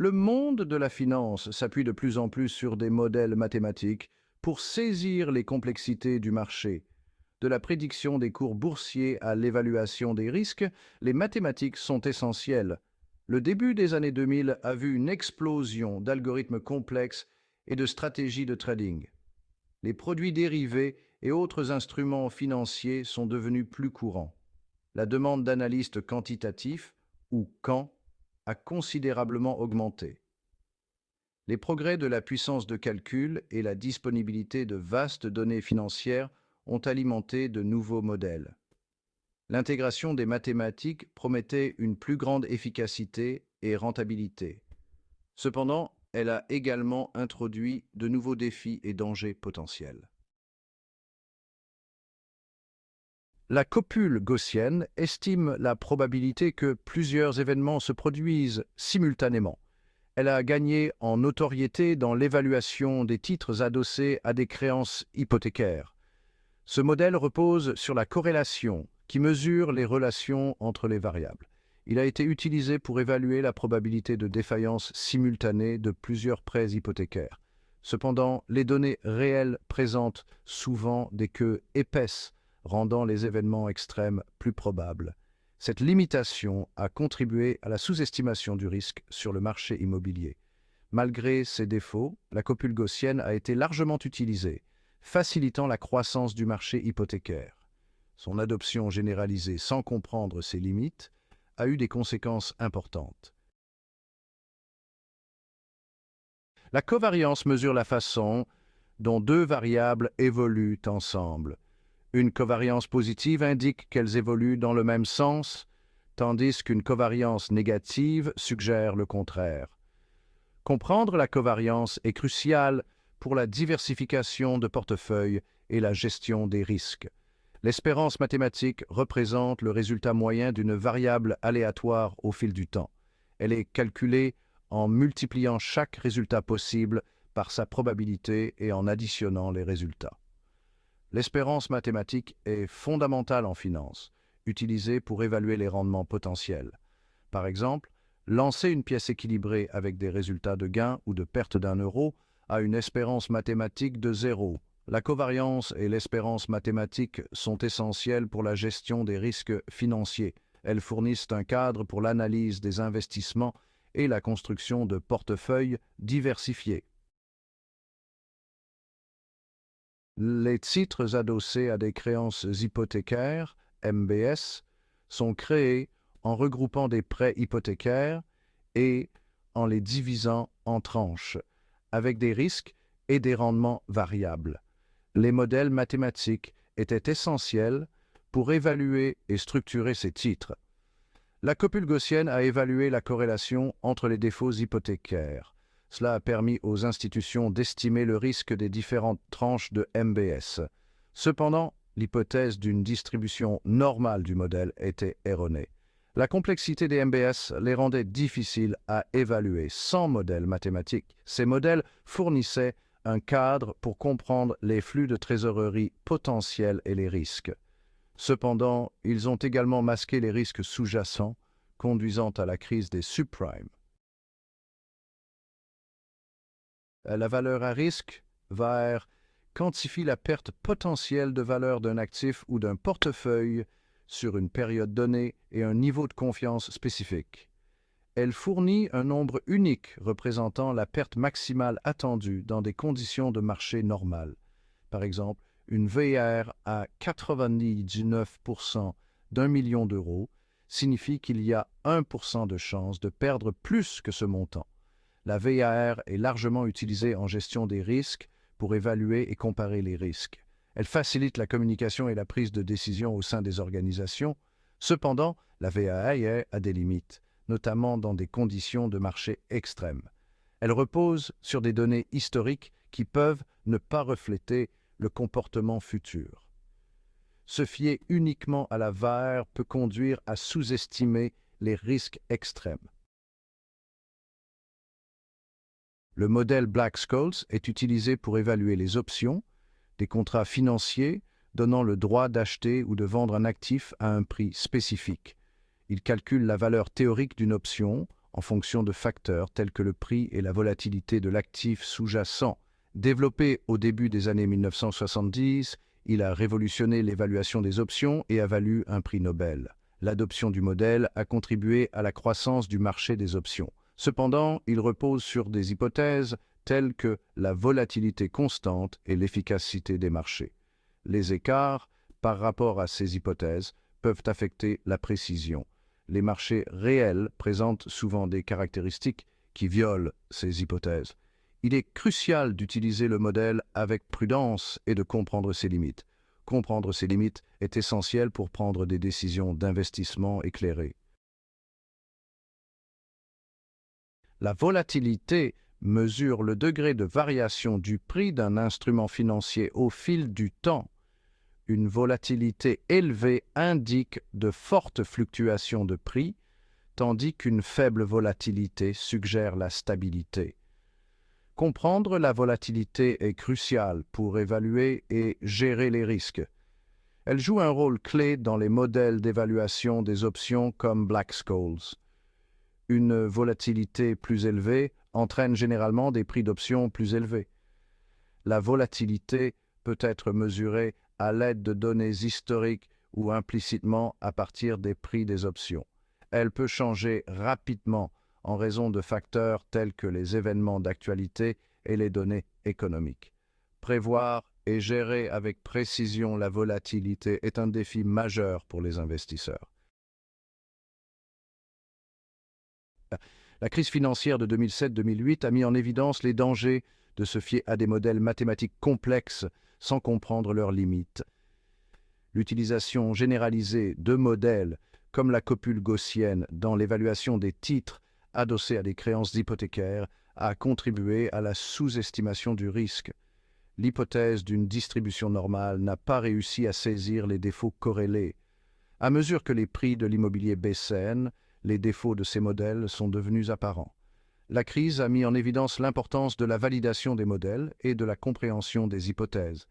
Le monde de la finance s'appuie de plus en plus sur des modèles mathématiques pour saisir les complexités du marché. De la prédiction des cours boursiers à l'évaluation des risques, les mathématiques sont essentielles. Le début des années 2000 a vu une explosion d'algorithmes complexes et de stratégies de trading. Les produits dérivés et autres instruments financiers sont devenus plus courants. La demande d'analystes quantitatifs, ou quant, a considérablement augmenté. Les progrès de la puissance de calcul et la disponibilité de vastes données financières ont alimenté de nouveaux modèles. L'intégration des mathématiques promettait une plus grande efficacité et rentabilité. Cependant, elle a également introduit de nouveaux défis et dangers potentiels. La copule gaussienne estime la probabilité que plusieurs événements se produisent simultanément. Elle a gagné en notoriété dans l'évaluation des titres adossés à des créances hypothécaires. Ce modèle repose sur la corrélation qui mesure les relations entre les variables. Il a été utilisé pour évaluer la probabilité de défaillance simultanée de plusieurs prêts hypothécaires. Cependant, les données réelles présentent souvent des queues épaisses, rendant les événements extrêmes plus probables. Cette limitation a contribué à la sous-estimation du risque sur le marché immobilier. Malgré ses défauts, la copule gaussienne a été largement utilisée, facilitant la croissance du marché hypothécaire. Son adoption généralisée sans comprendre ses limites a eu des conséquences importantes. La covariance mesure la façon dont deux variables évoluent ensemble. Une covariance positive indique qu'elles évoluent dans le même sens, tandis qu'une covariance négative suggère le contraire. Comprendre la covariance est crucial pour la diversification de portefeuilles et la gestion des risques. L'espérance mathématique représente le résultat moyen d'une variable aléatoire au fil du temps. Elle est calculée en multipliant chaque résultat possible par sa probabilité et en additionnant les résultats. L'espérance mathématique est fondamentale en finance, utilisée pour évaluer les rendements potentiels. Par exemple, lancer une pièce équilibrée avec des résultats de gain ou de perte d'1 € a une espérance mathématique de 0. La covariance et l'espérance mathématique sont essentielles pour la gestion des risques financiers. Elles fournissent un cadre pour l'analyse des investissements et la construction de portefeuilles diversifiés. Les titres adossés à des créances hypothécaires, MBS, sont créés en regroupant des prêts hypothécaires et en les divisant en tranches, avec des risques et des rendements variables. Les modèles mathématiques étaient essentiels pour évaluer et structurer ces titres. La copule gaussienne a évalué la corrélation entre les défauts hypothécaires. Cela a permis aux institutions d'estimer le risque des différentes tranches de MBS. Cependant, l'hypothèse d'une distribution normale du modèle était erronée. La complexité des MBS les rendait difficiles à évaluer sans modèle mathématique. Ces modèles fournissaient un cadre pour comprendre les flux de trésorerie potentiels et les risques. Cependant, ils ont également masqué les risques sous-jacents, conduisant à la crise des subprimes. La valeur à risque quantifie la perte potentielle de valeur d'un actif ou d'un portefeuille sur une période donnée et un niveau de confiance spécifique. Elle fournit un nombre unique représentant la perte maximale attendue dans des conditions de marché normales. Par exemple, une VAR à 99% d'1 million d'euros signifie qu'il y a 1% de chance de perdre plus que ce montant. La VAR est largement utilisée en gestion des risques pour évaluer et comparer les risques. Elle facilite la communication et la prise de décision au sein des organisations. Cependant, la VAR a des limites, notamment dans des conditions de marché extrêmes. Elle repose sur des données historiques qui peuvent ne pas refléter le comportement futur. Se fier uniquement à la VAR peut conduire à sous-estimer les risques extrêmes. Le modèle Black-Scholes est utilisé pour évaluer les options, des contrats financiers donnant le droit d'acheter ou de vendre un actif à un prix spécifique. Il calcule la valeur théorique d'une option en fonction de facteurs tels que le prix et la volatilité de l'actif sous-jacent. Développé au début des années 1970, il a révolutionné l'évaluation des options et a valu un prix Nobel. L'adoption du modèle a contribué à la croissance du marché des options. Cependant, il repose sur des hypothèses telles que la volatilité constante et l'efficacité des marchés. Les écarts, par rapport à ces hypothèses, peuvent affecter la précision. Les marchés réels présentent souvent des caractéristiques qui violent ces hypothèses. Il est crucial d'utiliser le modèle avec prudence et de comprendre ses limites. Comprendre ses limites est essentiel pour prendre des décisions d'investissement éclairées. La volatilité mesure le degré de variation du prix d'un instrument financier au fil du temps. Une volatilité élevée indique de fortes fluctuations de prix, tandis qu'une faible volatilité suggère la stabilité. Comprendre la volatilité est crucial pour évaluer et gérer les risques. Elle joue un rôle clé dans les modèles d'évaluation des options comme Black-Scholes. Une volatilité plus élevée entraîne généralement des prix d'options plus élevés. La volatilité peut être mesurée à l'aide de données historiques ou implicitement à partir des prix des options. Elle peut changer rapidement en raison de facteurs tels que les événements d'actualité et les données économiques. Prévoir et gérer avec précision la volatilité est un défi majeur pour les investisseurs. La crise financière de 2007-2008 a mis en évidence les dangers de se fier à des modèles mathématiques complexes sans comprendre leurs limites. L'utilisation généralisée de modèles comme la copule gaussienne dans l'évaluation des titres adossés à des créances hypothécaires a contribué à la sous-estimation du risque. L'hypothèse d'une distribution normale n'a pas réussi à saisir les défauts corrélés. À mesure que les prix de l'immobilier baissaient, les défauts de ces modèles sont devenus apparents. La crise a mis en évidence l'importance de la validation des modèles et de la compréhension des hypothèses.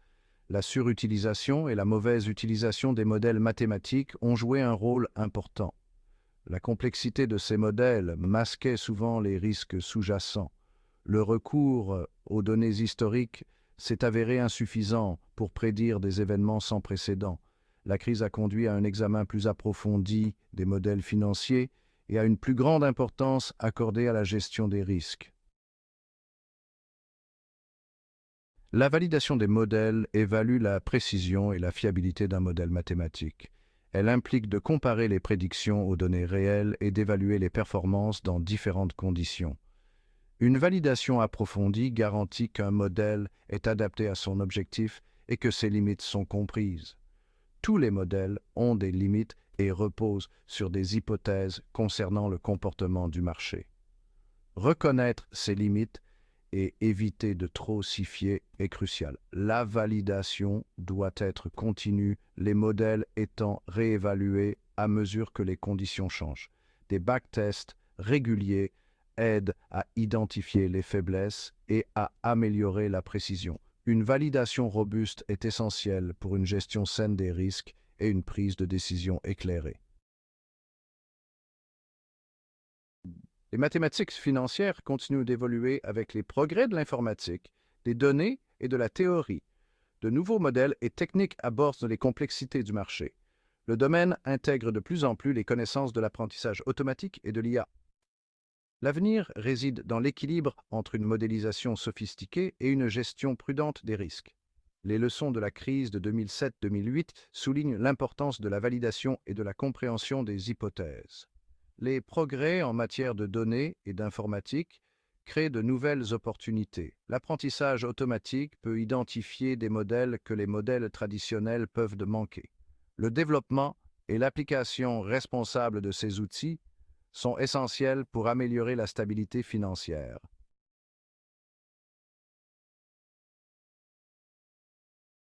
La surutilisation et la mauvaise utilisation des modèles mathématiques ont joué un rôle important. La complexité de ces modèles masquait souvent les risques sous-jacents. Le recours aux données historiques s'est avéré insuffisant pour prédire des événements sans précédent. La crise a conduit à un examen plus approfondi des modèles financiers et à une plus grande importance accordée à la gestion des risques. La validation des modèles évalue la précision et la fiabilité d'un modèle mathématique. Elle implique de comparer les prédictions aux données réelles et d'évaluer les performances dans différentes conditions. Une validation approfondie garantit qu'un modèle est adapté à son objectif et que ses limites sont comprises. Tous les modèles ont des limites et reposent sur des hypothèses concernant le comportement du marché. Reconnaître ces limites et éviter de trop s'y fier est crucial. La validation doit être continue, les modèles étant réévalués à mesure que les conditions changent. Des backtests réguliers aident à identifier les faiblesses et à améliorer la précision. Une validation robuste est essentielle pour une gestion saine des risques et une prise de décision éclairée. Les mathématiques financières continuent d'évoluer avec les progrès de l'informatique, des données et de la théorie. De nouveaux modèles et techniques abordent les complexités du marché. Le domaine intègre de plus en plus les connaissances de l'apprentissage automatique et de l'IA. L'avenir réside dans l'équilibre entre une modélisation sophistiquée et une gestion prudente des risques. Les leçons de la crise de 2007-2008 soulignent l'importance de la validation et de la compréhension des hypothèses. Les progrès en matière de données et d'informatique créent de nouvelles opportunités. L'apprentissage automatique peut identifier des modèles que les modèles traditionnels peuvent manquer. Le développement et l'application responsable de ces outils sont essentiels pour améliorer la stabilité financière.